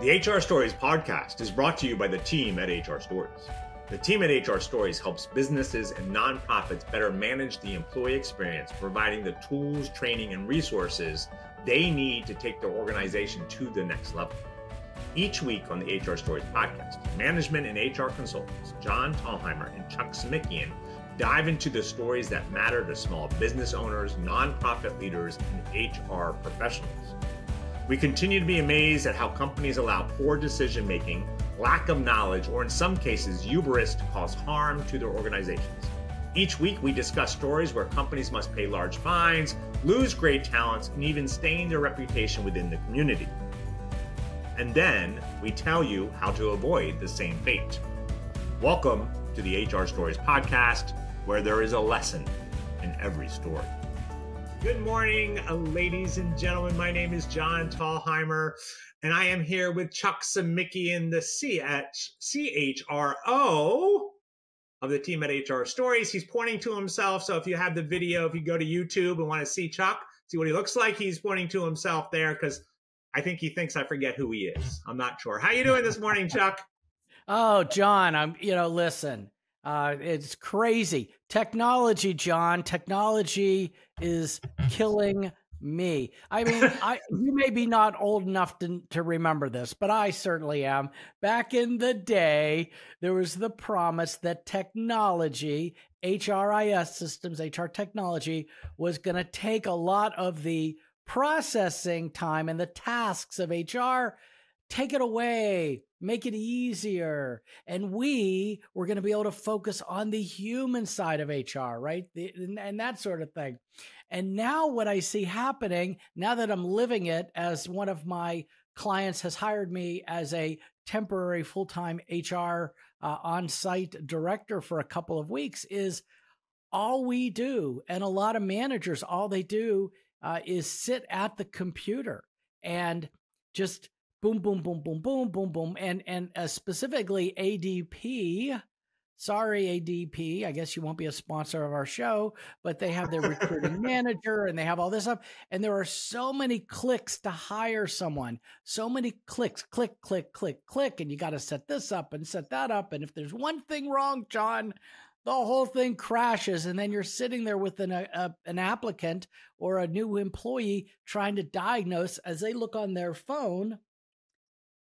The HR Stories podcast is brought to you by the team at HR Stories. The team at HR Stories helps businesses and nonprofits better manage the employee experience, providing the tools, training, and resources they need to take their organization to the next level. Each week on the HR Stories podcast, management and HR consultants John Thalheimer and Chuck Simikian dive into the stories that matter to small business owners, nonprofit leaders, and HR professionals. We continue to be amazed at how companies allow poor decision-making, lack of knowledge, or in some cases, hubris to cause harm to their organizations. Each week, we discuss stories where companies must pay large fines, lose great talents, and even stain their reputation within the community. And then we tell you how to avoid the same fate. Welcome to the HR Stories podcast, where there is a lesson in every story. Good morning, ladies and gentlemen. My name is John Thalheimer, and I am here with Chuck Simikian, the CHRO of the team at HR Stories. He's pointing to himself, so if you have the video, if you go to YouTube and want to see Chuck, see what he looks like, he's pointing to himself there because I think he thinks I forget who he is. I'm not sure. How you doing this morning, Chuck? Oh, John, listen, it's crazy. Technology, John, technology is killing me. I mean, you may be not old enough to remember this, but I certainly am. Back in the day, there was the promise that technology, HRIS systems, HR technology, was going to take a lot of the processing time and the tasks of HR, take it away, make it easier. And we were going to be able to focus on the human side of HR, right? And that sort of thing. And now what I see happening, now that I'm living it, as one of my clients has hired me as a temporary full-time HR on-site director for a couple of weeks, is all we do, and a lot of managers, all they do is sit at the computer and just boom, boom, boom, boom, boom, boom, boom. And specifically ADP, sorry, ADP, I guess you won't be a sponsor of our show, but they have their recruiting manager and they have all this stuff. And there are so many clicks to hire someone, so many clicks, click, click, click, click. And you got to set this up and set that up. And if there's one thing wrong, John, the whole thing crashes. And then you're sitting there with an applicant or a new employee trying to diagnose as they look on their phone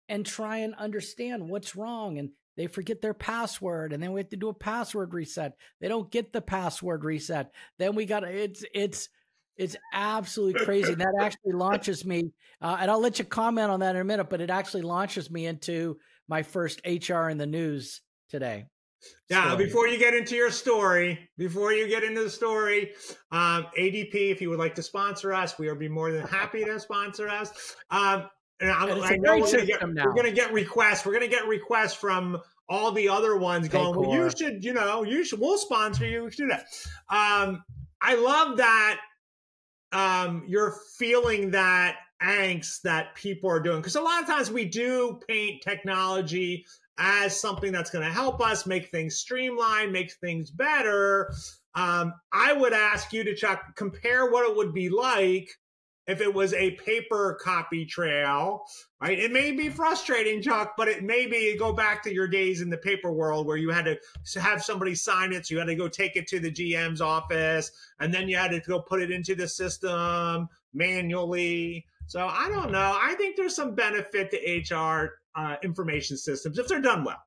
and try and understand what's wrong. And they forget their password, and then we have to do a password reset. They don't get the password reset. Then we got it's absolutely crazy. And that actually launches me, and I'll let you comment on that in a minute, but it actually launches me into my first HR in the news today. Now, before you get into your story, ADP, if you would like to sponsor us, we would be more than happy to sponsor us. And I know we're going to get requests. We're going to get requests from all the other ones going, well, you should, we'll sponsor you. We should do that. I love that you're feeling that angst that people are doing. Because a lot of times we do paint technology as something that's going to help us make things streamlined, make things better. I would ask you to, Chuck, compare what it would be like if it was a paper copy trail, right? It may be frustrating, Chuck, but it may be go back to your days in the paper world where you had to have somebody sign it. So you had to go take it to the GM's office, and then you had to go put it into the system manually. So I don't know. I think there's some benefit to HR information systems if they're done well.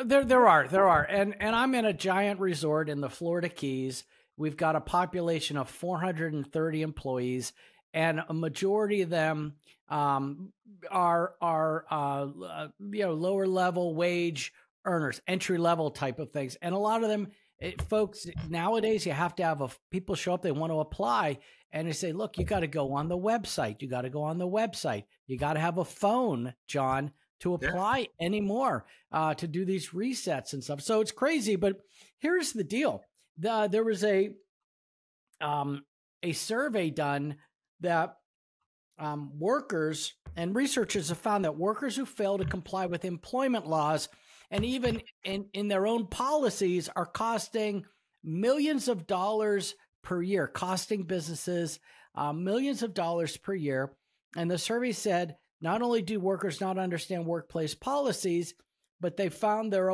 There are. And I'm in a giant resort in the Florida Keys. We've got a population of 430 employees. And a majority of them are lower level wage earners, entry level type of things. And a lot of them, folks, nowadays you have to have people show up, they want to apply, and they say, look, you got to go on the website. You got to go on the website. You got to have a phone, John, to apply anymore, to do these resets and stuff. So it's crazy. But here's the deal: there was a survey done that workers and researchers have found that workers who fail to comply with employment laws and even in their own policies are costing millions of dollars per year, costing businesses millions of dollars per year. And the survey said not only do workers not understand workplace policies, but they found they're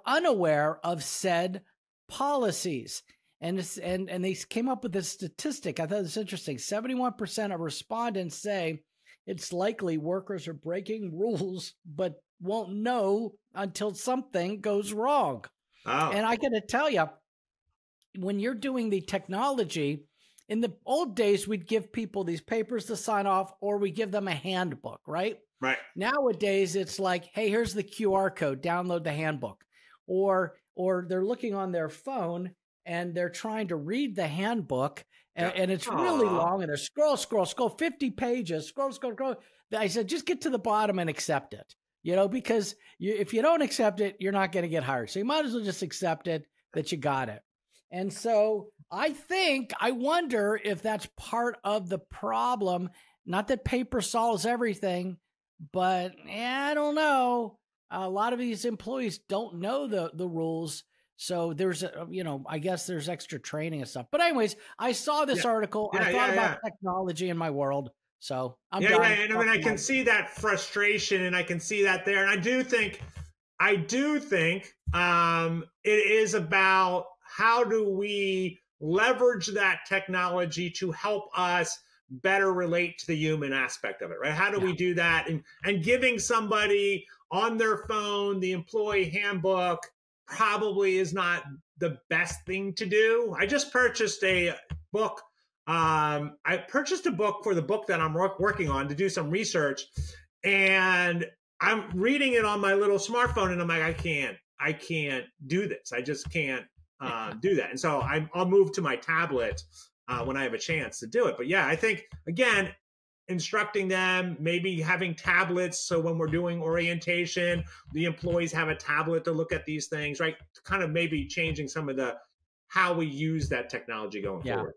unaware of said policies. And they came up with this statistic. I thought it was interesting. 71% of respondents say it's likely workers are breaking rules, but won't know until something goes wrong. Oh. And I got to tell you, when you're doing the technology, in the old days, we'd give people these papers to sign off, or we give them a handbook, right? Right. Nowadays, it's like, hey, here's the QR code, download the handbook. Or they're looking on their phone and they're trying to read the handbook, and it's really long, and they're scroll 50 pages, scroll. I said, just get to the bottom and accept it, because if you don't accept it, you're not going to get hired. So you might as well just accept it that you got it. And so I wonder if that's part of the problem. Not that paper solves everything, but I don't know. A lot of these employees don't know the rules. So there's, I guess there's extra training and stuff. But anyways, I saw this article. I thought about technology in my world. So I'm done. And I can see that frustration, and I can see that there. And I do think it is about how do we leverage that technology to help us better relate to the human aspect of it, right? How do we do that? And giving somebody on their phone the employee handbook probably is not the best thing to do. I just purchased a book. I purchased a book for the book that I'm working on to do some research, and I'm reading it on my little smartphone, and I'm like, I can't do this. I just can't do that. And so I'll move to my tablet when I have a chance to do it. But yeah, I think, again, instructing them, maybe having tablets. So when we're doing orientation, the employees have a tablet to look at these things, right? Kind of maybe changing some of how we use that technology going forward.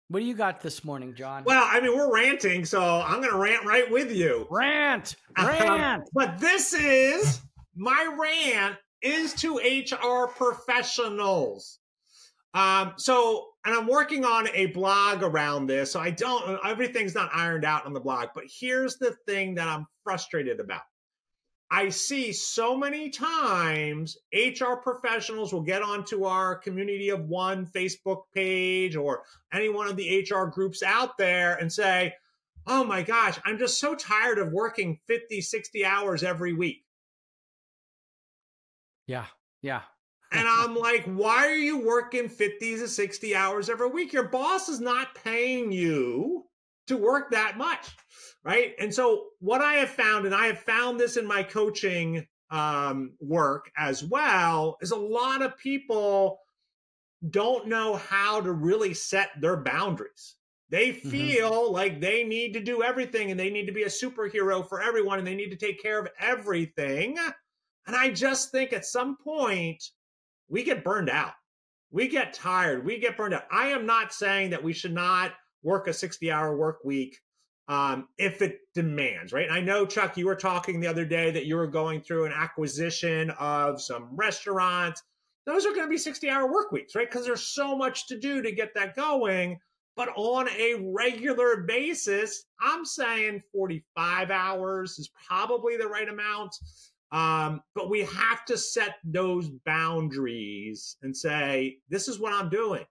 What do you got this morning, John? Well, we're ranting, so I'm going to rant right with you. Rant. But my rant is to HR professionals. And I'm working on a blog around this, so everything's not ironed out on the blog, but here's the thing that I'm frustrated about. I see so many times HR professionals will get onto our Community of One Facebook page or any one of the HR groups out there and say, oh my gosh, I'm just so tired of working 50, 60 hours every week. Yeah. And I'm like, why are you working 50 to 60 hours every week? Your boss is not paying you to work that much, right? And so what I have found, and I have found this in my coaching work as well, is a lot of people don't know how to really set their boundaries. They feel like they need to do everything, and they need to be a superhero for everyone, and they need to take care of everything. And I just think at some point, we get burned out. We get tired. We get burned out. I am not saying that we should not work a 60-hour work week if it demands, right? I know, Chuck, you were talking the other day that you were going through an acquisition of some restaurants. Those are going to be 60-hour work weeks, right? Because there's so much to do to get that going. But on a regular basis, I'm saying 45 hours is probably the right amount. But we have to set those boundaries and say, this is what I'm doing.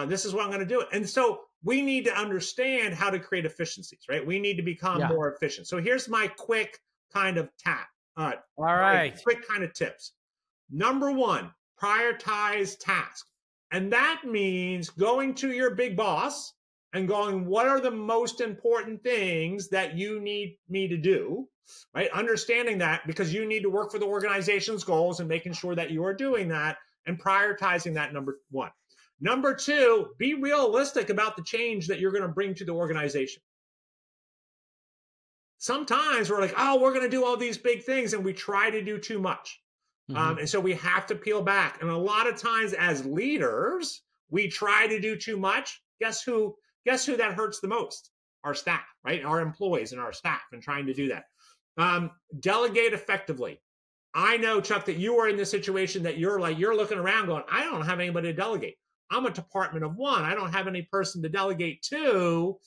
This is what I'm going to do. And so we need to understand how to create efficiencies, right? We need to become more efficient. So here's my quick kind of all right. Quick kind of tips. Number one, prioritize tasks. And that means going to your big boss and going, what are the most important things that you need me to do? Right? Understanding that, because you need to work for the organization's goals and making sure that you are doing that and prioritizing that, number one. Number two, be realistic about the change that you're going to bring to the organization. Sometimes we're like, oh, we're going to do all these big things, and we try to do too much. And so we have to peel back. And a lot of times as leaders, we try to do too much. Guess who that hurts the most? Our staff, right? Our employees and our staff, and trying to do that. Delegate effectively. I know, Chuck, that you are in this situation that you're looking around going, I don't have anybody to delegate. I'm a department of one. I don't have any person to delegate to.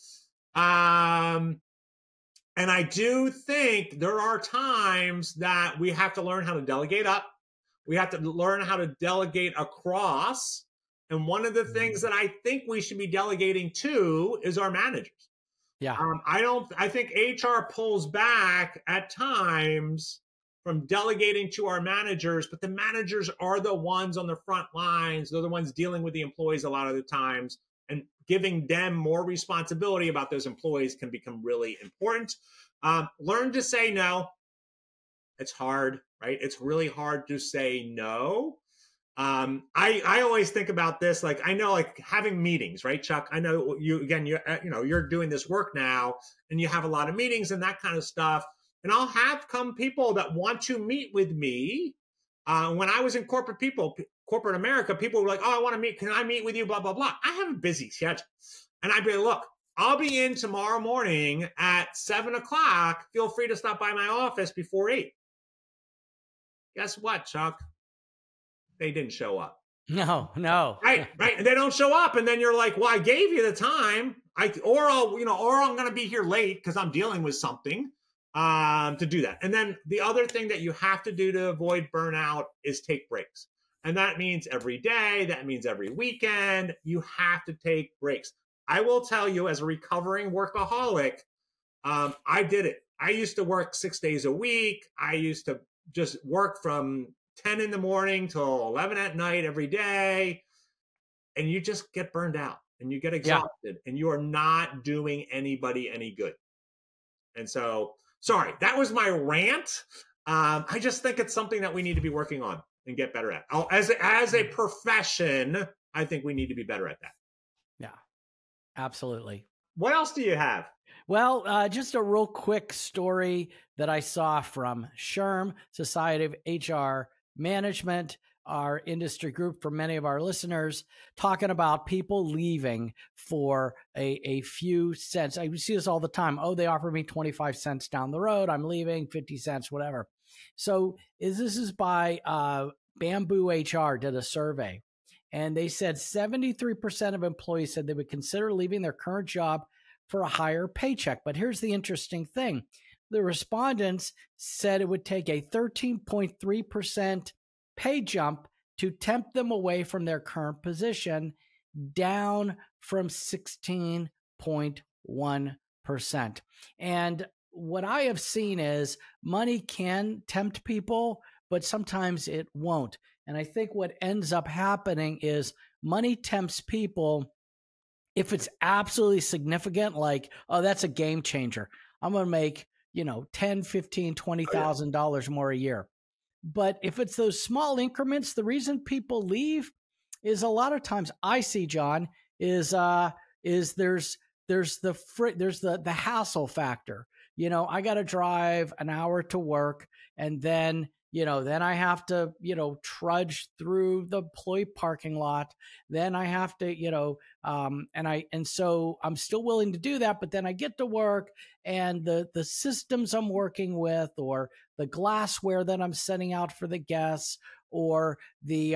And I do think there are times that we have to learn how to delegate up. We have to learn how to delegate across. And one of the things that I think we should be delegating to is our managers. Yeah. I think HR pulls back at times from delegating to our managers, but the managers are the ones on the front lines. They're the ones dealing with the employees a lot of the times, and giving them more responsibility about those employees can become really important. Learn to say no. It's hard, right? It's really hard to say no. I always think about this, like, I know, like, having meetings, right, Chuck? I know you're doing this work now, and you have a lot of meetings and that kind of stuff. And I'll have come people that want to meet with me. When I was in corporate America, people were like, "Oh, I want to meet. Can I meet with you?" Blah blah blah. I have a busy schedule, and I'd be like, "Look, I'll be in tomorrow morning at 7:00. Feel free to stop by my office before 8." Guess what, Chuck? They didn't show up. No. Right. And they don't show up. And then you're like, well, I gave you the time. Or I'm going to be here late because I'm dealing with something to do that. And then the other thing that you have to do to avoid burnout is take breaks. And that means every day. That means every weekend. You have to take breaks. I will tell you, as a recovering workaholic, I did it. I used to work 6 days a week. I used to just work from 10 in the morning till 11 at night every day. And you just get burned out and you get exhausted, and you are not doing anybody any good. And so, sorry, that was my rant. I just think it's something that we need to be working on and get better at. As a profession, I think we need to be better at that. Yeah, absolutely. What else do you have? Well, just a real quick story that I saw from SHRM, Society of HR Management, our industry group for many of our listeners, talking about people leaving for a few cents. I see this all the time. Oh, they offered me 25 cents down the road. I'm leaving 50 cents, whatever. So this is by Bamboo HR did a survey, and they said 73% of employees said they would consider leaving their current job for a higher paycheck. But here's the interesting thing. The respondents said it would take a 13.3% pay jump to tempt them away from their current position, down from 16.1%. And what I have seen is money can tempt people, but sometimes it won't. And I think what ends up happening is money tempts people if it's absolutely significant, like, oh, that's a game changer. I'm going to make, $10, $15, $20,000 more a year. But if it's those small increments, the reason people leave is a lot of times I see, John, is there's the hassle factor. I got to drive an hour to work, and then I have to, trudge through the employee parking lot. Then I have to, and so I'm still willing to do that. But then I get to work, and the systems I'm working with, or the glassware that I'm setting out for the guests, or the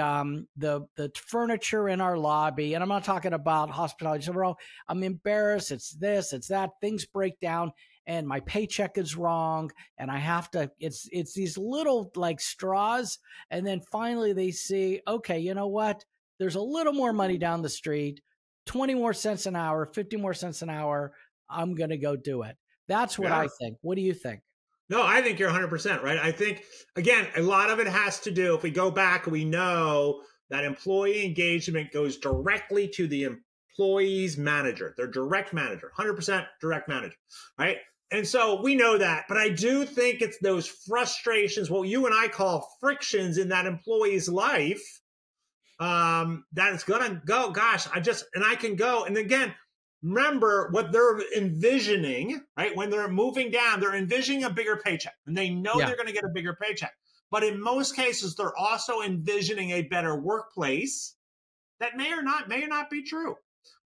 furniture in our lobby, and I'm not talking about hospitality. So I'm embarrassed. It's this, it's that. Things break down, and my paycheck is wrong, and I have to, it's these little like straws. And then finally they see, okay, you know what? There's a little more money down the street, 20 more cents an hour, 50 more cents an hour. I'm going to go do it. That's what I think. What do you think? No, I think you're 100% right. I think, again, a lot of it has to do, if we go back, we know that employee engagement goes directly to the employee's manager, their direct manager, 100% direct manager, right? And so we know that, but I do think it's those frustrations, what you and I call frictions in that employee's life, that it's going to go, gosh, I can go. And again, remember what they're envisioning, right? When they're moving down, they're envisioning a bigger paycheck, and they know they're going to get a bigger paycheck. But in most cases, they're also envisioning a better workplace that may or not be true.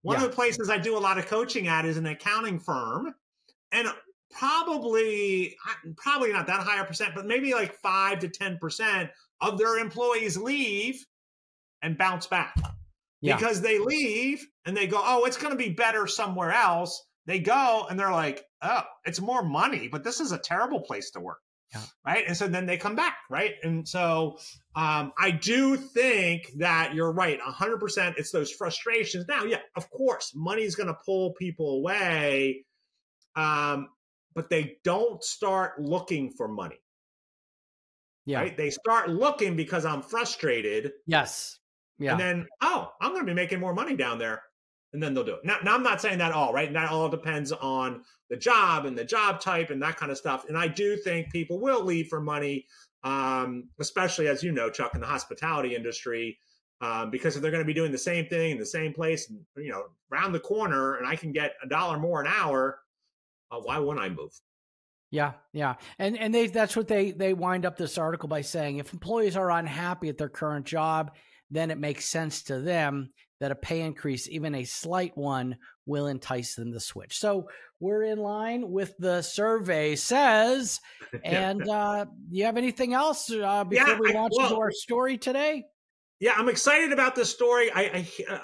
One of the places I do a lot of coaching at is an accounting firm, and probably not that high a percent, but maybe like 5 to 10% of their employees leave and bounce back. Because they leave and they go, oh, it's going to be better somewhere else. they go and they're like, oh, it's more money, but this is a terrible place to work. Yeah. Right. And so then they come back. Right. And so I do think that you're right. 100%. It's those frustrations. Now, yeah, of course, money's going to pull people away. But they don't start looking for money. Yeah. Right. They start looking because I'm frustrated. Yes. Yeah. And then, oh, I'm going to be making more money down there. And then they'll do it. Now I'm not saying that all, right? And that all depends on the job and the job type and that kind of stuff. And I do think people will leave for money, especially, as you know, Chuck, in the hospitality industry, because if they're going to be doing the same thing in the same place, around the corner, and I can get $1 more an hour, why wouldn't I move? Yeah, yeah. And that's what they wind up this article by saying. If employees are unhappy at their current job, then it makes sense to them that a pay increase, even a slight one, will entice them to switch. So we're in line with the survey says. And do you have anything else before we launch into our story today? Yeah, I'm excited about this story.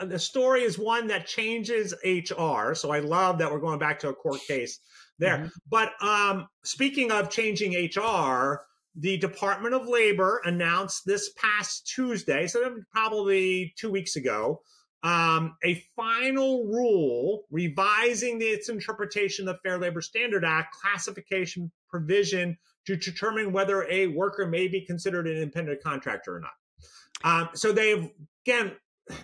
The story is one that changes HR. So I love that we're going back to a court case there. Mm-hmm. But speaking of changing HR, the Department of Labor announced this past Tuesday, so probably 2 weeks ago, a final rule revising its interpretation of the Fair Labor Standard Act classification provision to determine whether a worker may be considered an independent contractor or not. So again,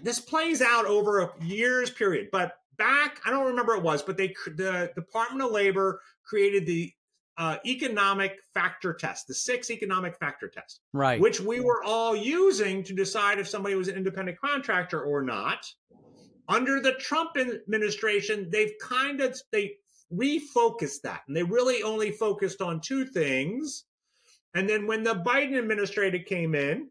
this plays out over a year's period, but back, I don't remember what it was, but the Department of Labor created the economic factor test, the 6 economic factor test, right, which we were all using to decide if somebody was an independent contractor or not. Under the Trump administration, they refocused that, and they really only focused on 2 things. And then when the Biden administration came in,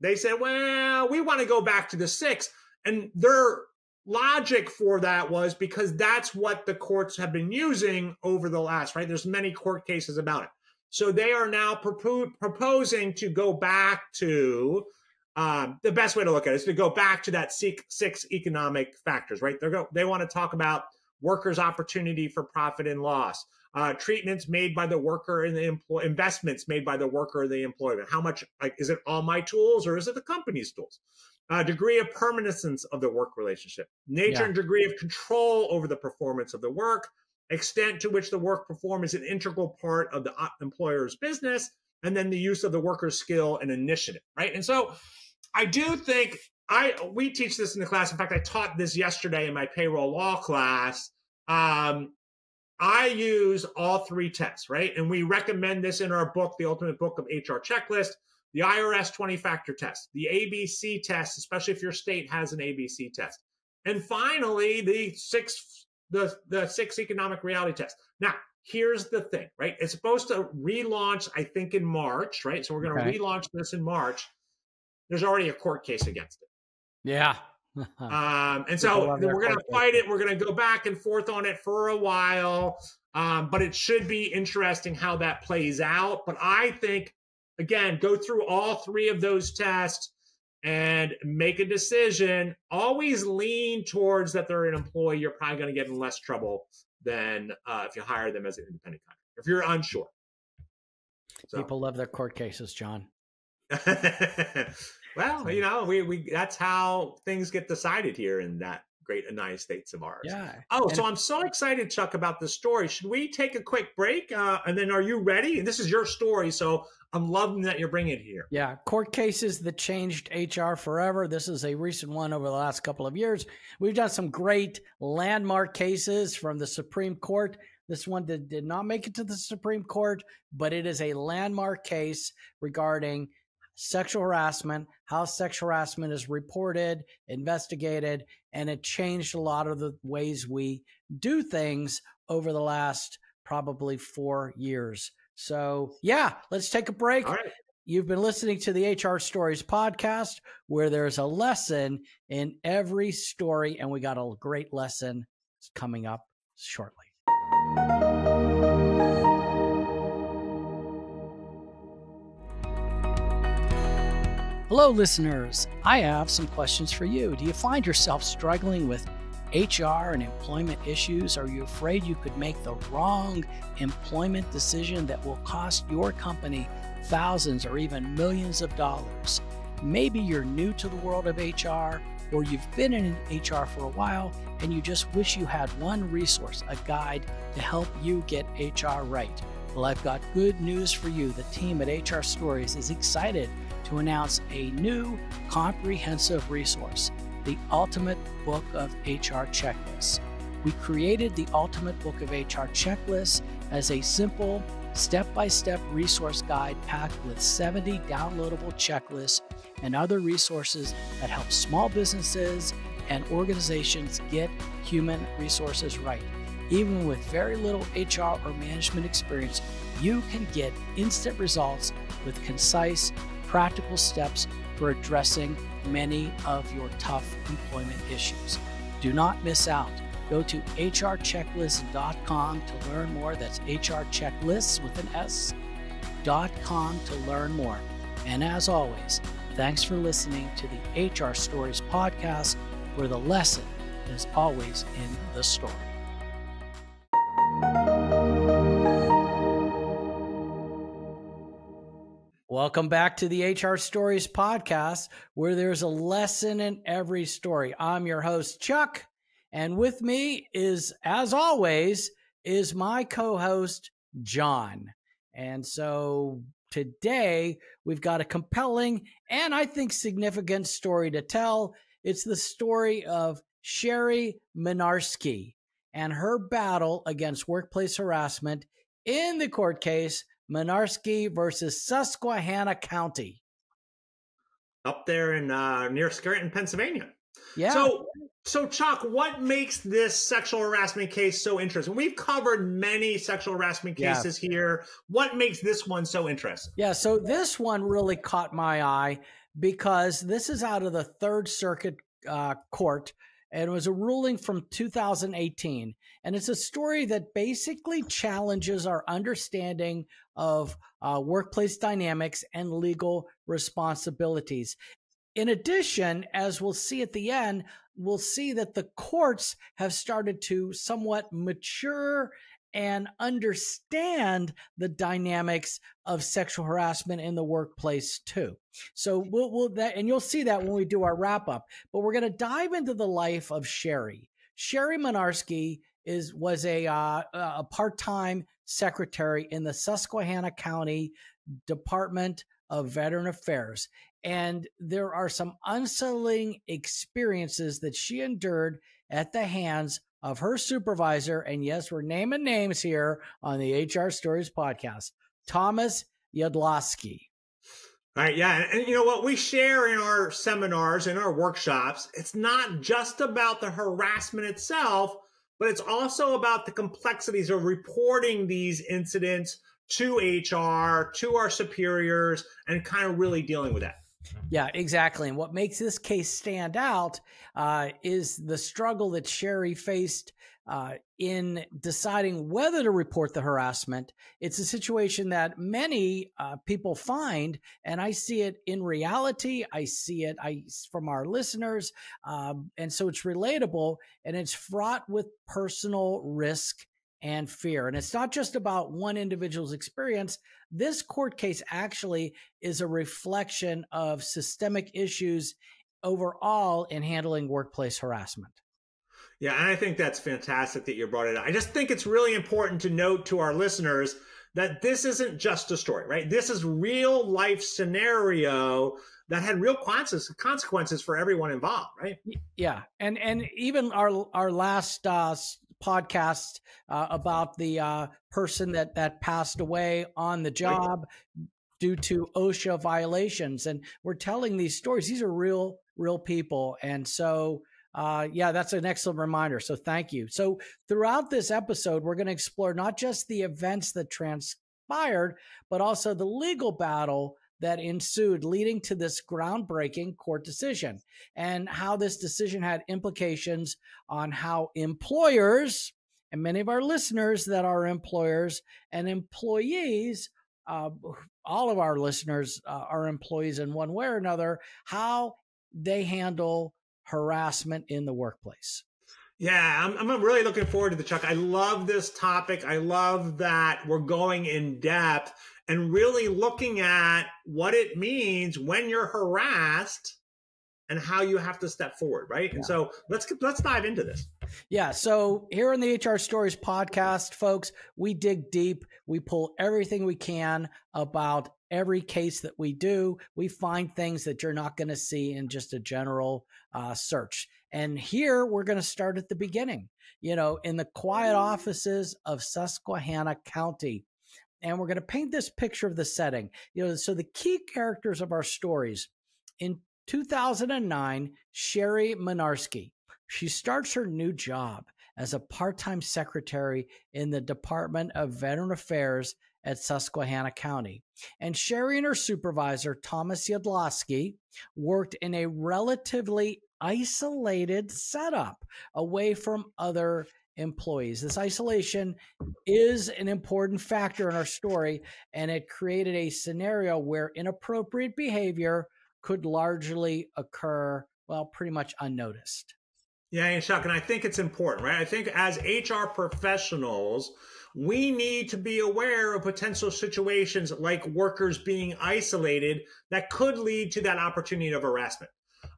they said, well, we want to go back to the 6. And their logic for that was because that's what the courts have been using over the last, right? There's many court cases about it. So they are now proposing to go back to, the best way to look at it is to go back to that 6 economic factors, right? They want to talk about workers' opportunity for profit and loss, treatments made by the worker and the investments made by the worker or the employment. How much, is it all my tools or is it the company's tools? Degree of permanence of the work relationship, nature and degree of control over the performance of the work, extent to which the work performed is an integral part of the employer's business, and then the use of the worker's skill and initiative, right? And so I do think we teach this in the class. In fact, I taught this yesterday in my payroll law class. I use all 3 tests, right? And we recommend this in our book, The Ultimate Book of HR Checklist. The IRS 20-factor test, the ABC test, especially if your state has an ABC test. And finally, the 6 economic reality test. Now, here's the thing, right? It's supposed to relaunch, I think, in March, right? So we're going to relaunch this in March. There's already a court case against it. Yeah. And so we're going to fight it. We're going to go back and forth on it for a while. But it should be interesting how that plays out. But I think, again, go through all 3 of those tests and make a decision. Always lean towards that they're an employee. You're probably going to get in less trouble than if you hire them as an independent contractor, if you're unsure. So. People love their court cases, John. Well, we that's how things get decided here in that great United States of ours. Yeah. So I'm so excited, Chuck, about this story. Should we take a quick break? And then are you ready? This is your story, so I'm loving that you're bringing it here. Yeah. Court cases that changed HR forever. This is a recent one over the last couple of years. We've done some great landmark cases from the Supreme Court. This one did not make it to the Supreme Court, but it is a landmark case regarding sexual harassment, how sexual harassment is reported, investigated, and it changed a lot of the ways we do things over the last probably 4 years. So, let's take a break. All right. You've been listening to the HR Stories podcast, where there's a lesson in every story, and we got a great lesson coming up shortly. Hello, listeners. I have some questions for you. Do you find yourself struggling with HR and employment issues? Are you afraid you could make the wrong employment decision that will cost your company thousands or even millions of dollars? Maybe you're new to the world of HR, or you've been in HR for a while and you just wish you had one resource, a guide to help you get HR right. Well, I've got good news for you. The team at HR Stories is excited to announce a new comprehensive resource, the Ultimate Book of HR Checklists. We created the Ultimate Book of HR Checklists as a simple, step-by-step resource guide packed with 70 downloadable checklists and other resources that help small businesses and organizations get human resources right. Even with very little HR or management experience, you can get instant results with concise, practical steps for addressing many of your tough employment issues. Do not miss out. Go to hrchecklist.com to learn more. That's hrchecklists with an S.com to learn more. And as always, thanks for listening to the HR Stories podcast, where the lesson is always in the story. Welcome back to the HR Stories podcast, where there's a lesson in every story. I'm your host, Chuck, and with me is, as always, is my co-host, John. And so today we've got a compelling and I think significant story to tell. It's the story of Sheri Minarsky and her battle against workplace harassment in the court case Minarsky versus Susquehanna County. Up there in near Scranton, Pennsylvania. Yeah. So Chuck, what makes this sexual harassment case so interesting? We've covered many sexual harassment cases here. What makes this one so interesting? Yeah, so this one really caught my eye because this is out of the Third Circuit Court, and it was a ruling from 2018. And it's a story that basically challenges our understanding of workplace dynamics and legal responsibilities. In addition, as we'll see at the end, we'll see that the courts have started to somewhat mature and understand the dynamics of sexual harassment in the workplace too. So and you'll see that when we do our wrap up. But we're going to dive into the life of Sheri. Sheri Minarsky was a part-time secretary in the Susquehanna County Department of Veteran Affairs. And there are some unsettling experiences that she endured at the hands of her supervisor. And yes, we're naming names here on the HR Stories podcast, Thomas Yudlowsky. All right, yeah. And you know what we share in our seminars, in our workshops, it's not just about the harassment itself, but it's also about the complexities of reporting these incidents to HR, to our superiors, and kind of really dealing with that. Yeah, exactly. And what makes this case stand out is the struggle that Sheri faced in deciding whether to report the harassment. It's a situation that many people find, and I see it in reality. I see it from our listeners. And so it's relatable, and it's fraught with personal risk and fear. And it's not just about one individual's experience. This court case actually is a reflection of systemic issues overall in handling workplace harassment. Yeah, and I think that's fantastic that you brought it up. I just think it's really important to note to our listeners that this isn't just a story, right? This is real life scenario that had real consequences for everyone involved, right? Yeah, and even our last podcast about the person that passed away on the job due to OSHA violations, and we're telling these stories. These are real people, and so that's an excellent reminder. So thank you. So throughout this episode, we're going to explore not just the events that transpired, but also the legal battle that ensued, leading to this groundbreaking court decision, and how this decision had implications on how employers, and many of our listeners that are employers, and employees, all of our listeners are employees in one way or another, how they handle harassment in the workplace. Yeah, I'm really looking forward to the Chuck. I love this topic. I love that we're going in depth and really looking at what it means when you're harassed and how you have to step forward, right? Yeah. And so let's dive into this. Yeah. So here on the HR Stories podcast, folks, we dig deep. We pull everything we can about every case that we do. We find things that you're not going to see in just a general search. And here we're going to start at the beginning, in the quiet offices of Susquehanna County. And we're going to paint this picture of the setting. So the key characters of our stories. In 2009, Sheri Minarsky, she starts her new job as a part-time secretary in the Department of Veteran Affairs at Susquehanna County. And Sheri and her supervisor, Thomas Yadlowski, worked in a relatively isolated setup away from other employees. This isolation is an important factor in our story, and it created a scenario where inappropriate behavior could largely occur, pretty much unnoticed. Yeah, and Chuck, and I think it's important, right? I think as HR professionals, we need to be aware of potential situations like workers being isolated that could lead to that opportunity of harassment.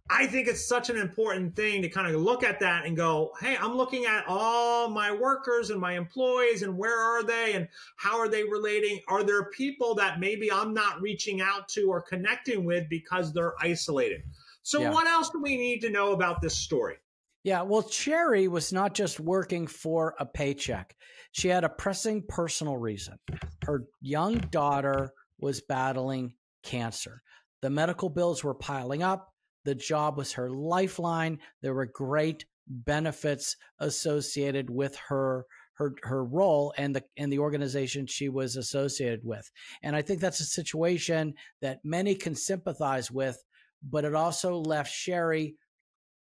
I think it's such an important thing to kind of look at that and go, hey, I'm looking at all my workers and my employees and where are they and how are they relating? Are there people that maybe I'm not reaching out to or connecting with because they're isolated? So what else do we need to know about this story? Yeah, well, Sheri was not just working for a paycheck. She had a pressing personal reason. Her young daughter was battling cancer. The medical bills were piling up. The job was her lifeline. There were great benefits associated with her role and the organization she was associated with. And I think that's a situation that many can sympathize with, but it also left Sheri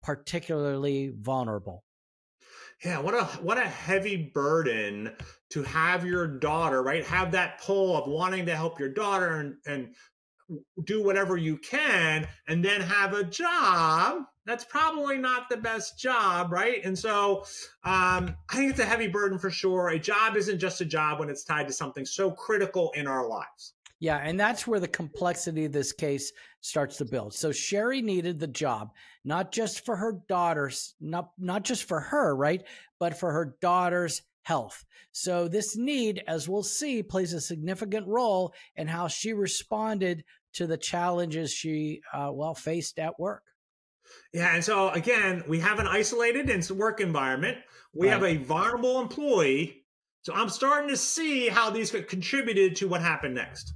particularly vulnerable. Yeah, what a heavy burden to have your daughter, right? Have that pull of wanting to help your daughter and do whatever you can, and then have a job that's probably not the best job, right? And so I think it's a heavy burden for sure. A job isn't just a job when it's tied to something so critical in our lives. Yeah, and that's where the complexity of this case starts to build. So Sheri needed the job, not just for her daughter's, not just for her, right, but for her daughter's health. So this need, as we'll see, plays a significant role in how she responded to the challenges she faced at work. Yeah, and so again, we have an isolated work environment. We have a vulnerable employee. So I'm starting to see how these contributed to what happened next.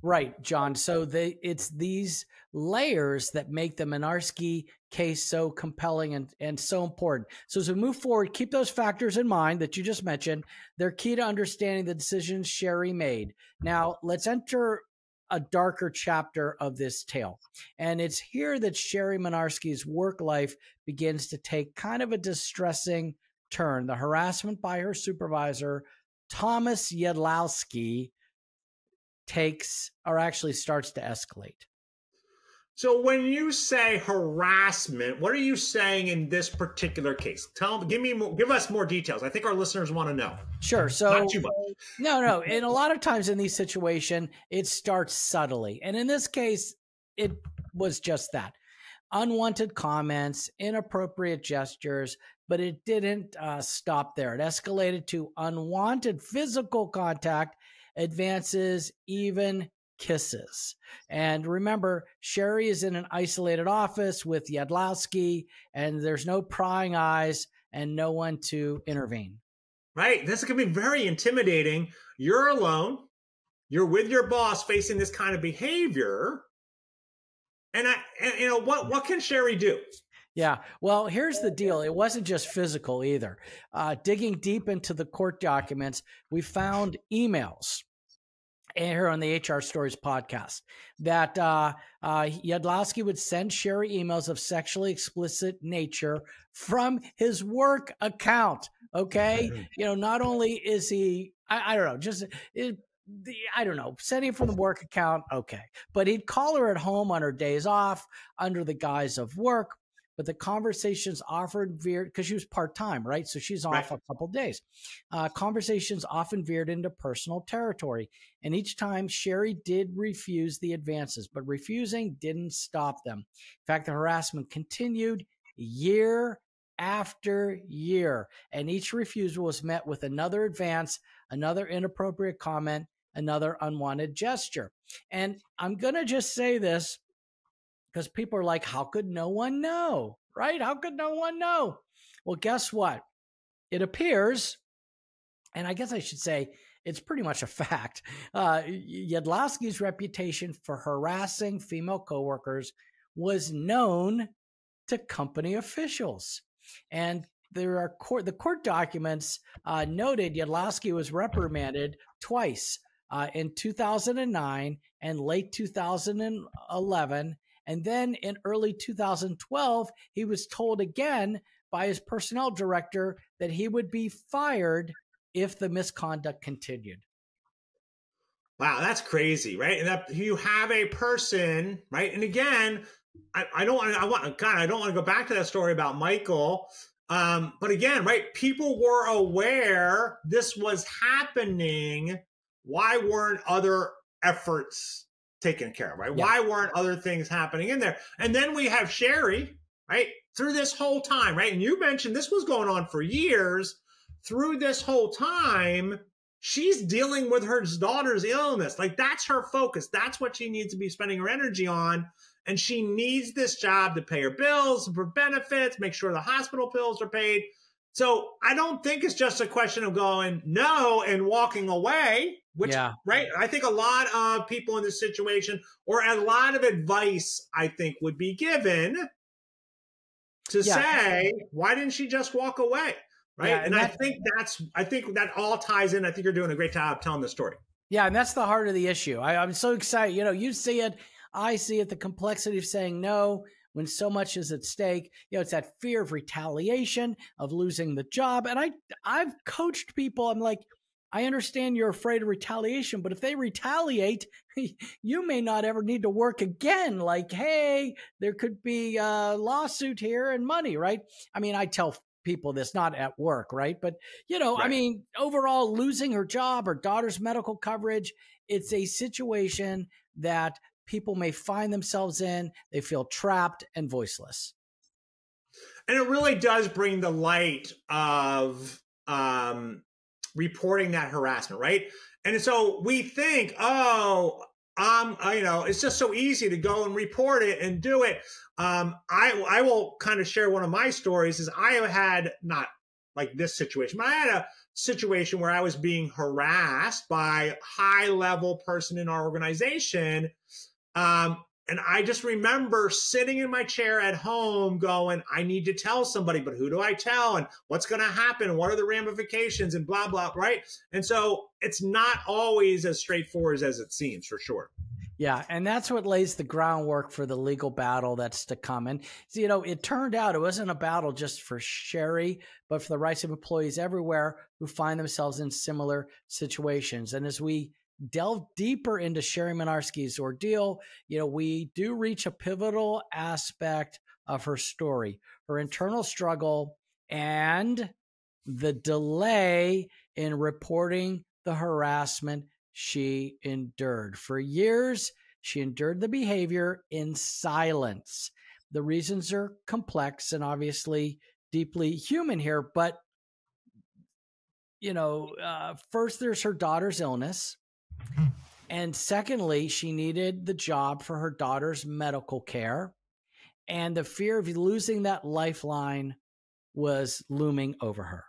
Right, John. So it's these layers that make the Minarsky case so compelling and so important. So as we move forward, keep those factors in mind that you just mentioned. They're key to understanding the decisions Sheri made. Now, let's enter a darker chapter of this tale. And it's here that Sheri Minarsky's work life begins to take kind of a distressing turn. The harassment by her supervisor, Thomas Yadlowski, starts to escalate. So when you say harassment, what are you saying in this particular case? Give us more details. I think our listeners want to know. Sure. So not too much. No. And a lot of times in these situations, it starts subtly. And in this case, it was just that. Unwanted comments, inappropriate gestures, but it didn't stop there. It escalated to unwanted physical contact, advances, even kisses. And remember, Sheri is in an isolated office with Yadlowski, and there's no prying eyes and no one to intervene. Right. This can be very intimidating. You're alone. You're with your boss facing this kind of behavior. And what can Sheri do? Yeah. Well, here's the deal. It wasn't just physical either. Digging deep into the court documents, we found emails here on the HR Stories podcast that Yadlowski would send Sheri emails of sexually explicit nature from his work account. Okay. Not only is he, I don't know, sending from the work account. Okay. But he'd call her at home on her days off under the guise of work. but the conversations often veered, because she was part-time, right? So she's off a couple days. Conversations often veered into personal territory. And each time Sheri did refuse the advances, but refusing didn't stop them. In fact, the harassment continued year after year. And each refusal was met with another advance, another inappropriate comment, another unwanted gesture. And I'm going to just say this because people are like, how could no one know? Right? How could no one know? Well, guess what? It appears, and I guess I should say it's pretty much a fact, Yadlowski's reputation for harassing female coworkers was known to company officials. And there are the court documents noted Yadlowski was reprimanded twice in 2009 and late 2011. And then in early 2012, he was told again by his personnel director that he would be fired if the misconduct continued. Wow, that's crazy, right? And that you have a person, right? And again, I don't want to go back to that story about Michael. But again, right, people were aware this was happening. Why weren't other efforts taken care of, right? Yeah. Why weren't other things happening in there? And then we have Sheri, right, through this whole time, right? And you mentioned this was going on for years. Through this whole time, she's dealing with her daughter's illness. Like, that's her focus. That's what she needs to be spending her energy on. And she needs this job to pay her bills, for benefits, make sure the hospital bills are paid. So I don't think it's just a question of going no and walking away, which, right? I think a lot of people in this situation, or a lot of advice, I think, would be given to say, why didn't she just walk away? Right. Yeah, and I think that all ties in. I think you're doing a great job telling the story. Yeah. And that's the heart of the issue. I'm so excited. You know, you see it. I see it, the complexity of saying no when so much is at stake. You know, it's that fear of retaliation, of losing the job. And I've coached people. I'm like, I understand you're afraid of retaliation, but if they retaliate, you may not ever need to work again. Like, hey, there could be a lawsuit here and money, right? I mean, I tell people this, not at work, right? But, you know, right. I mean, overall, losing her job, her daughter's medical coverage, it's a situation that people may find themselves in. They feel trapped and voiceless. And it really does bring the light of reporting that harassment, right? And so we think, you know, it's just so easy to go and report it and do it. I will kind of share one of my stories. Is I had not like this situation, but I had a situation where I was being harassed by a high-level person in our organization. And I just remember sitting in my chair at home going, I need to tell somebody, but who do I tell? And what's going to happen? What are the ramifications and blah, blah, right? And so it's not always as straightforward as it seems, for sure. Yeah. And that's what lays the groundwork for the legal battle that's to come. And, you know, it turned out it wasn't a battle just for Sheri, but for the rights of employees everywhere who find themselves in similar situations. And as we delve deeper into Sheri Minarsky's ordeal, you know, we do reach a pivotal aspect of her story, her internal struggle, and the delay in reporting the harassment she endured. For years, she endured the behavior in silence. The reasons are complex and obviously deeply human here, but, you know, first there's her daughter's illness. And secondly, she needed the job for her daughter's medical care. And the fear of losing that lifeline was looming over her.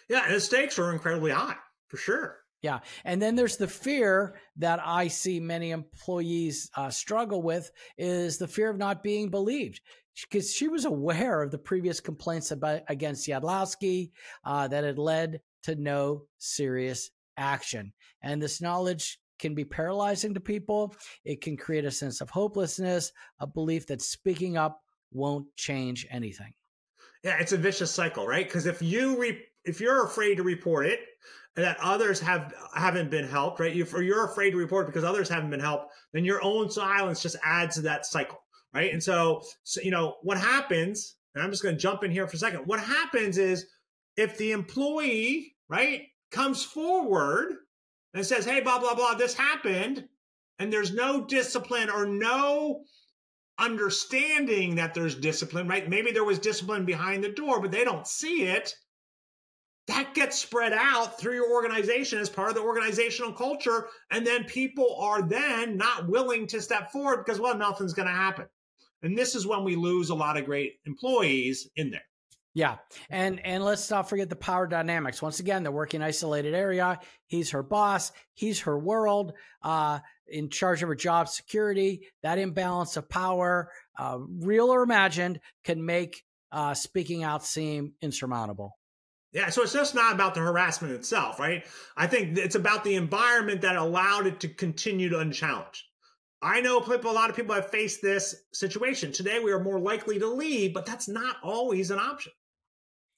Yeah, and the stakes were incredibly high, for sure. Yeah. And then there's the fear that I see many employees struggle with, is the fear of not being believed. Because she was aware of the previous complaints against Yadlowski that had led to no serious action. And this knowledge can be paralyzing to people. It can create a sense of hopelessness, a belief that speaking up won't change anything. Yeah, it's a vicious cycle, right? Because if you're afraid to report it, that others haven't been helped, right? You're afraid to report it because others haven't been helped, then your own silence just adds to that cycle, right? And so you know what happens and I'm just going to jump in here for a second. What happens is if the employee, right, comes forward and says, hey, blah, blah, blah, this happened, and there's no discipline or no understanding that there's discipline, right? Maybe there was discipline behind the door, but they don't see it. That gets spread out through your organization as part of the organizational culture. And then people are then not willing to step forward because, well, nothing's going to happen. And this is when we lose a lot of great employees in there. Yeah. And let's not forget the power dynamics. Once again, they're working isolated area. He's her boss. He's her world, in charge of her job security. That imbalance of power, real or imagined, can make speaking out seem insurmountable. Yeah, so it's just not about the harassment itself, right? I think it's about the environment that allowed it to continue to unchallenged. I know a lot of people have faced this situation. Today, we are more likely to leave, but that's not always an option.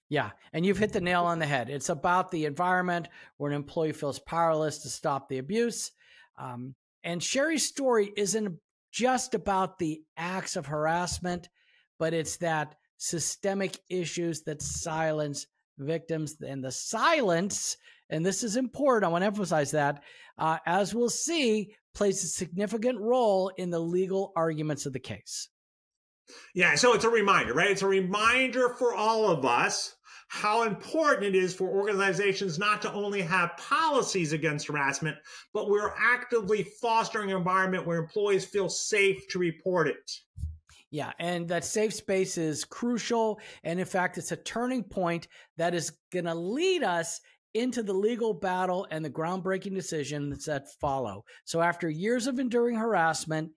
Yeah, and you've hit the nail on the head. It's about the environment where an employee feels powerless to stop the abuse. And Sheri's story isn't just about the acts of harassment, but it's that systemic issues that silence victims, and the silence, and this is important, I want to emphasize that, as we'll see, plays a significant role in the legal arguments of the case. Yeah, so it's a reminder, right? It's a reminder for all of us how important it is for organizations not to only have policies against harassment, but we're actively fostering an environment where employees feel safe to report it. Yeah, and that safe space is crucial. And in fact, it's a turning point that is going to lead us into the legal battle and the groundbreaking decisions that follow. So after years of enduring harassment,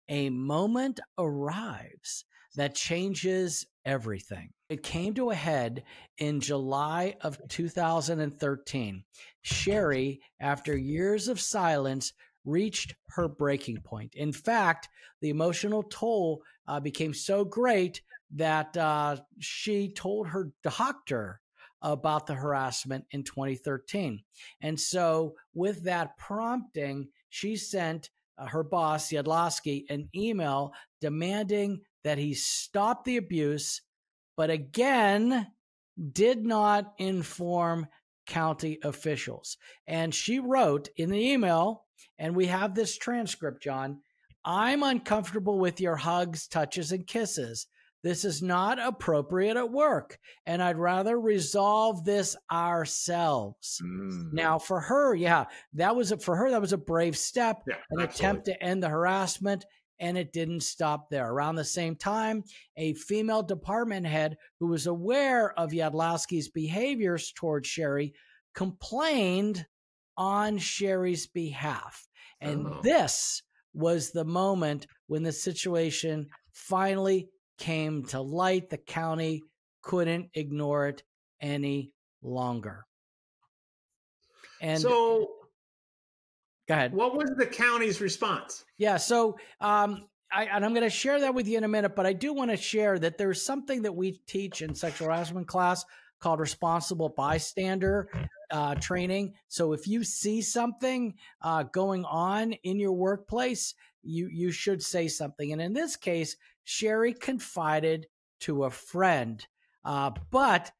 a moment arrives that changes everything. It came to a head in July of 2013. Sheri, after years of silence, reached her breaking point. In fact, the emotional toll became so great that she told her doctor about the harassment in 2013. And so with that prompting, she sent her boss, Yadlowski, an email demanding that he stop the abuse, but again, did not inform county officials. And she wrote in the email, and we have this transcript, John, I'm uncomfortable with your hugs, touches, and kisses. This is not appropriate at work, and I'd rather resolve this ourselves. Now, for her, that was a brave step, an attempt to end the harassment, and it didn't stop there. Around the same time, a female department head who was aware of Yadlowski's behaviors towards Sheri complained on Sheri's behalf. And this was the moment when the situation finally came to light. The county couldn't ignore it any longer. And so, go ahead. What was the county's response? Yeah, so and I'm going to share that with you in a minute, but I do want to share that there's something that we teach in sexual harassment class called responsible bystander training. So if you see something going on in your workplace, you should say something. And in this case, Sheri confided to a friend, but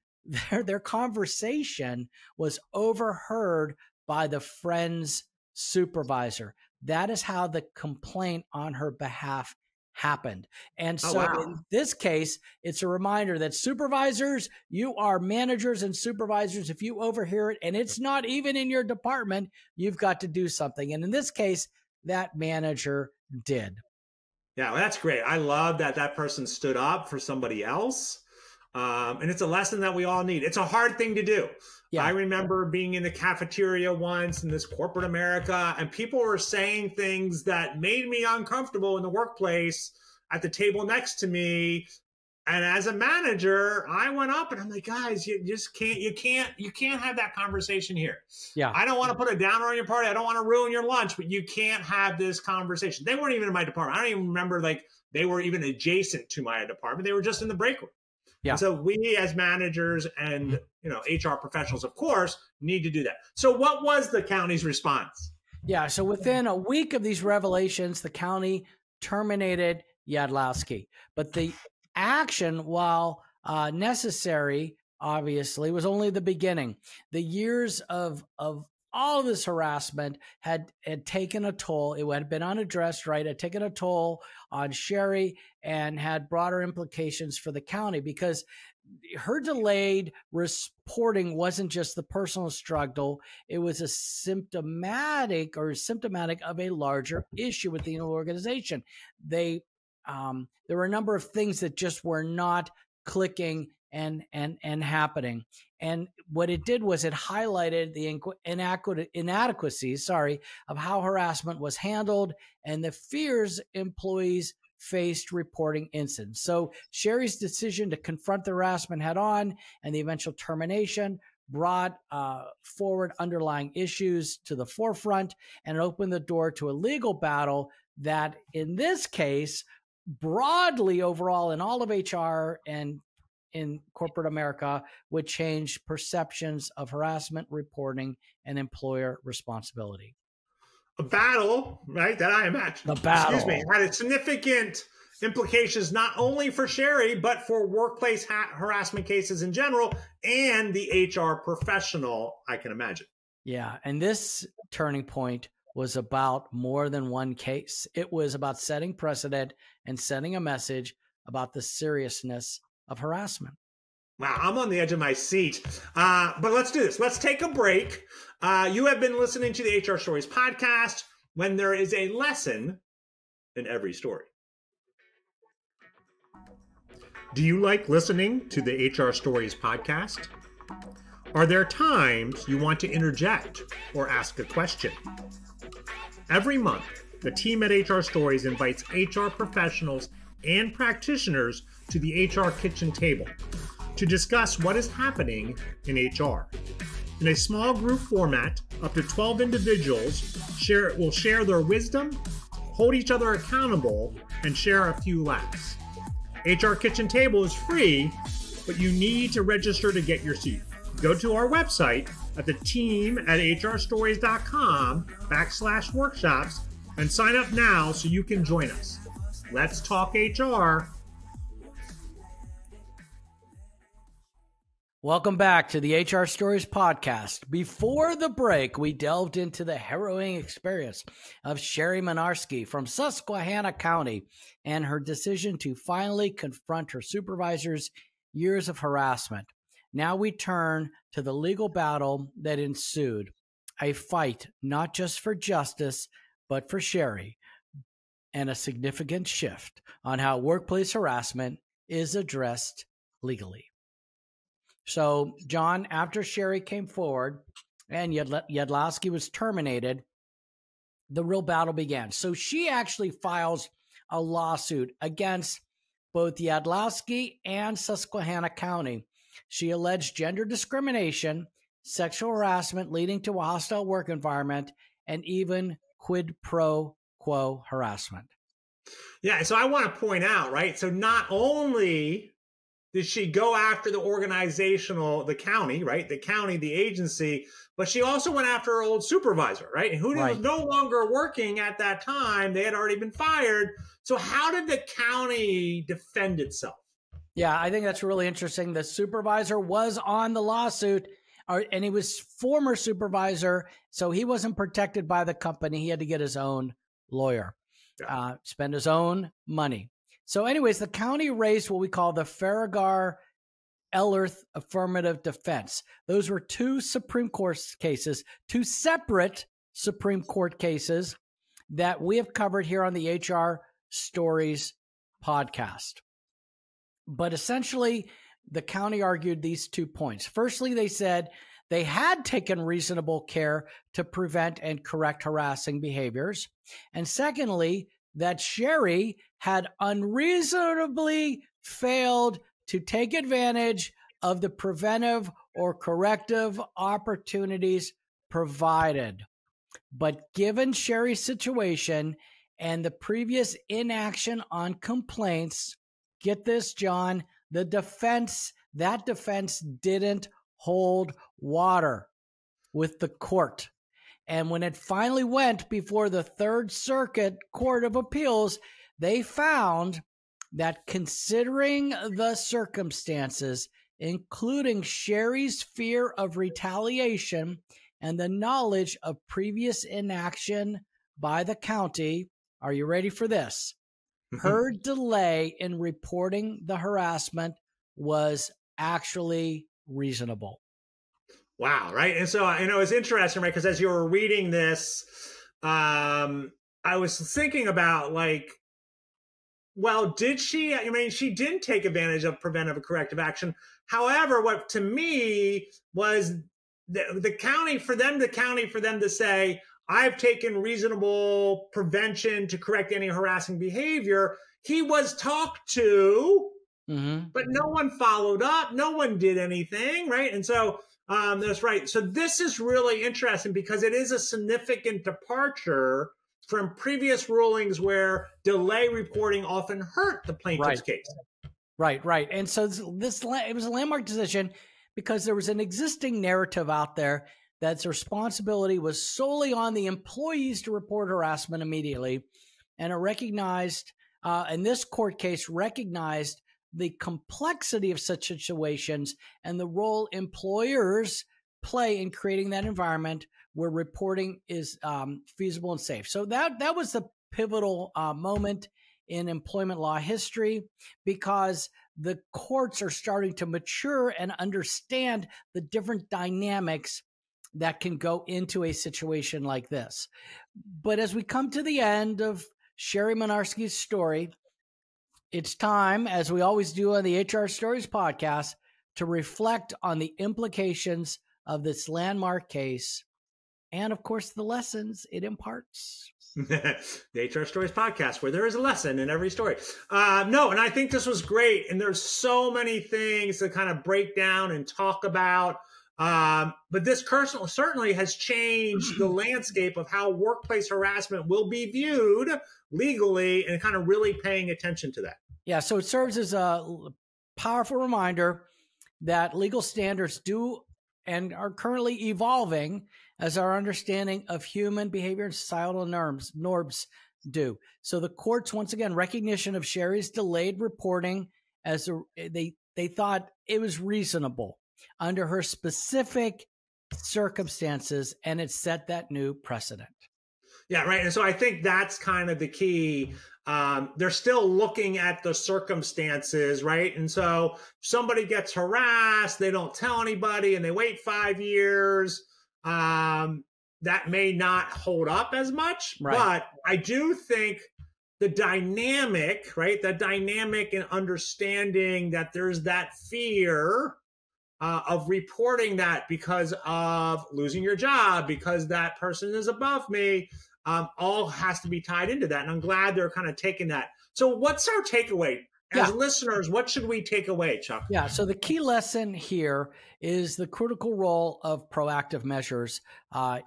their conversation was overheard by the friend's supervisor. That is how the complaint on her behalf happened. And so in this case, it's a reminder that supervisors, you are managers and supervisors. If you overhear it and it's not even in your department, you've got to do something. And in this case, that manager did. Yeah, well, that's great. I love that that person stood up for somebody else. And it's a lesson that we all need. It's a hard thing to do. Yeah. I remember being in the cafeteria once in this corporate America, and people were saying things that made me uncomfortable in the workplace at the table next to me. And as a manager, I went up and I'm like, guys, you just can't, you can't have that conversation here. Yeah. I don't want to put a downer on your party. I don't want to ruin your lunch, but you can't have this conversation. They weren't even in my department. I don't even remember like they were even adjacent to my department. They were just in the break room. Yeah. And so we as managers and, HR professionals, of course, need to do that. So what was the county's response? Yeah. So within a week of these revelations, the county terminated Yadlowski. But the action, while necessary, obviously, was only the beginning. The years of all of this harassment had taken a toll. It had been unaddressed, right? It had taken a toll on Sheri and had broader implications for the county, because her delayed reporting wasn't just the personal struggle. It was a symptomatic of a larger issue within the organization. There were a number of things that just were not clicking and happening. And what it did was it highlighted the inadequacies, of how harassment was handled and the fears employees faced reporting incidents. So Sheri's decision to confront the harassment head on and the eventual termination brought forward underlying issues to the forefront and opened the door to a legal battle that, in this case, broadly overall in all of HR and in corporate America, would change perceptions of harassment reporting and employer responsibility. A battle, right, that I imagine, the battle, had significant implications not only for Sheri, but for workplace harassment cases in general and the HR professional, I can imagine. Yeah, and this turning point was about more than one case. It was about setting precedent and sending a message about the seriousness of harassment. Wow, I'm on the edge of my seat. But let's do this. Let's take a break. You have been listening to the HR Stories podcast, when there is a lesson in every story. Do you like listening to the HR Stories podcast? Are there times you want to interject or ask a question? Every month, the team at HR Stories invites HR professionals and practitioners to the HR kitchen table to discuss what is happening in HR. In a small group format, up to 12 individuals will share their wisdom, hold each other accountable, and share a few laughs. HR Kitchen Table is free, but you need to register to get your seat. Go to our website at the team at hrstories.com/workshops and sign up now so you can join us. Let's talk HR. Welcome back to the HR Stories podcast. Before the break, we delved into the harrowing experience of Sheri Minarsky from Susquehanna County and her decision to finally confront her supervisor's years of harassment. Now we turn to the legal battle that ensued, a fight not just for justice, but for Sheri, and a significant shift on how workplace harassment is addressed legally. So, John, after Sheri came forward and Yadlowski was terminated, the real battle began. So she actually files a lawsuit against both Yadlowski and Susquehanna County. She alleged gender discrimination, sexual harassment leading to a hostile work environment, and even quid pro quo harassment. Yeah, so I want to point out, right? So not only did she go after the county, right? The county, the agency, but she also went after her old supervisor, right? Who was no longer working at that time. They had already been fired. So how did the county defend itself? Yeah, I think that's really interesting. The supervisor was on the lawsuit, and he was former supervisor, so he wasn't protected by the company. He had to get his own lawyer, spend his own money. So anyways, the county raised what we call the Farragar-Ellerth affirmative defense. Those were two Supreme Court cases, two separate Supreme Court cases that we have covered here on the HR Stories podcast. But essentially, the county argued these 2 points. Firstly, they said they had taken reasonable care to prevent and correct harassing behaviors. And secondly, that Sheri had unreasonably failed to take advantage of the preventive or corrective opportunities provided. But given Sheri's situation and the previous inaction on complaints, get this, John, that defense didn't hold water with the court. And when it finally went before the Third Circuit Court of Appeals, they found that considering the circumstances, including Sheri's fear of retaliation and the knowledge of previous inaction by the county, are you ready for this? Her delay in reporting the harassment was actually reasonable. Wow, right? And so, it's interesting, right? Because as you were reading this, I was thinking about, like, well, did she? I mean, she didn't take advantage of preventive or corrective action. However, what to me was the county, for them to say, I've taken reasonable prevention to correct any harassing behavior. He was talked to, but no one followed up. No one did anything, right? And so that's right. So this is really interesting because it is a significant departure from previous rulings where delay reporting often hurt the plaintiff's case. Right. And so it was a landmark decision because there was an existing narrative out there that its responsibility was solely on the employees to report harassment immediately. And it recognized, in this court case, recognized the complexity of such situations and the role employers play in creating that environment where reporting is feasible and safe. So that was the pivotal moment in employment law history, because the courts are starting to mature and understand the different dynamics that can go into a situation like this. But as we come to the end of Sheri Minarsky's story, it's time, as we always do on the HR Stories podcast, to reflect on the implications of this landmark case and, of course, the lessons it imparts. The HR Stories podcast, where there is a lesson in every story. And I think this was great. And there's so many things to kind of break down and talk about. But this certainly has changed the landscape of how workplace harassment will be viewed legally, and kind of really paying attention to that. Yeah, so it serves as a powerful reminder that legal standards do and are currently evolving as our understanding of human behavior and societal norms do. So the courts, once again, recognition of Sheri's delayed reporting as they thought it was reasonable under her specific circumstances, and it set that new precedent. Yeah, right. And so I think that's kind of the key. They're still looking at the circumstances, right? And so somebody gets harassed, they don't tell anybody, and they wait 5 years. That may not hold up as much, right. But I do think the dynamic, right? The dynamic in understanding that there's that fear of reporting that because of losing your job, because that person is above me, all has to be tied into that. And I'm glad they're kind of taking that. So what's our takeaway? As listeners, what should we take away, Chuck? Yeah, so the key lesson here is the critical role of proactive measures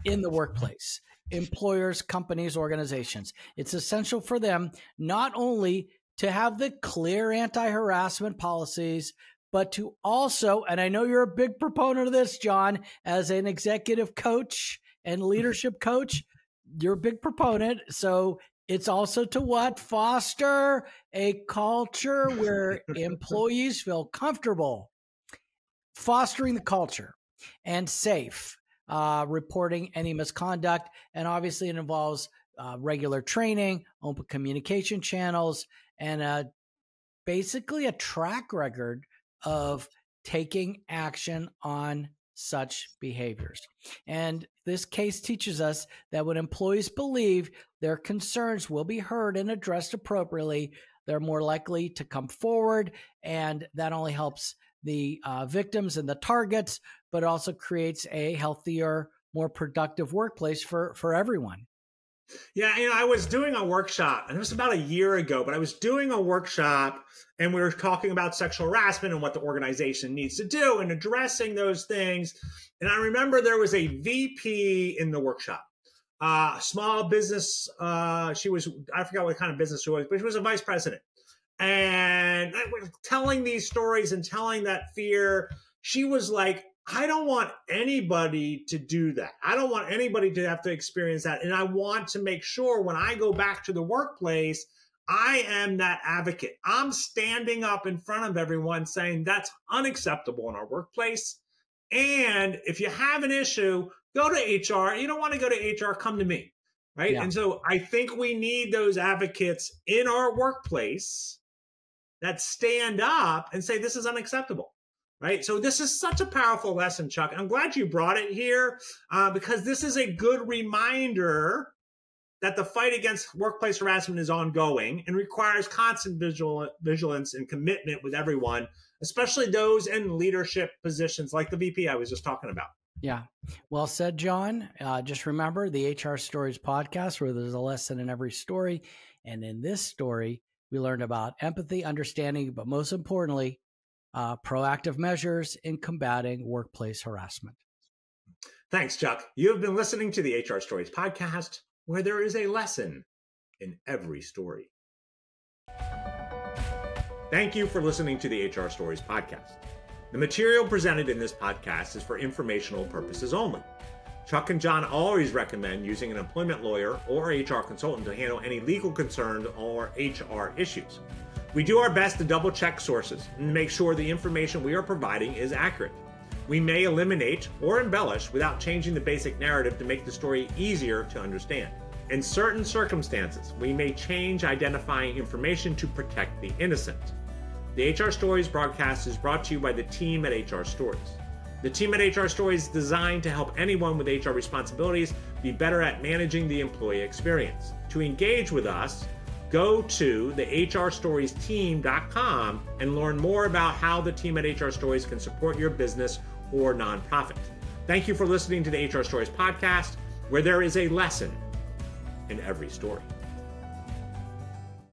in the workplace. Employers, companies, organizations. It's essential for them not only to have the clear anti-harassment policies, but to also, and I know you're a big proponent of this, John, as an executive coach and leadership coach, you're a big proponent. So it's also to what? Foster a culture where employees feel comfortable, fostering the culture, and safe, reporting any misconduct. And obviously it involves regular training, open communication channels, and basically a track record of taking action on such behaviors. And this case teaches us that when employees believe their concerns will be heard and addressed appropriately, they're more likely to come forward. And that only helps the victims and the targets, but also creates a healthier, more productive workplace for everyone. Yeah, I was doing a workshop, and it was about a year ago, but I was doing a workshop, and we were talking about sexual harassment and what the organization needs to do and addressing those things. And I remember there was a VP in the workshop, small business. I forgot what kind of business she was, but she was a vice president. And I was telling these stories and telling that fear. She was like, I don't want anybody to do that. I don't want anybody to have to experience that. And I want to make sure when I go back to the workplace, I am that advocate. I'm standing up in front of everyone saying that's unacceptable in our workplace. And if you have an issue, go to HR. You don't want to go to HR, come to me. Right. Yeah. And so I think we need those advocates in our workplace that stand up and say, this is unacceptable. Right. So this is such a powerful lesson, Chuck. I'm glad you brought it here because this is a good reminder that the fight against workplace harassment is ongoing and requires constant vigilance and commitment with everyone, especially those in leadership positions like the VP I was just talking about. Yeah. Well said, John. Just remember the HR Stories podcast, where there's a lesson in every story. And in this story, we learned about empathy, understanding, but most importantly, proactive measures in combating workplace harassment. Thanks, Chuck. You have been listening to the HR Stories podcast, where there is a lesson in every story. Thank you for listening to the HR Stories podcast. The material presented in this podcast is for informational purposes only. Chuck and John always recommend using an employment lawyer or HR consultant to handle any legal concerns or HR issues. We do our best to double check sources and make sure the information we are providing is accurate. We may eliminate or embellish without changing the basic narrative to make the story easier to understand. In certain circumstances, we may change identifying information to protect the innocent. The HR Stories broadcast is brought to you by the team at HR Stories. The team at HR Stories is designed to help anyone with HR responsibilities be better at managing the employee experience. To engage with us, go to the hrstoriesteam.com and learn more about how the team at HR Stories can support your business or nonprofit. Thank you for listening to the HR Stories podcast, where there is a lesson in every story.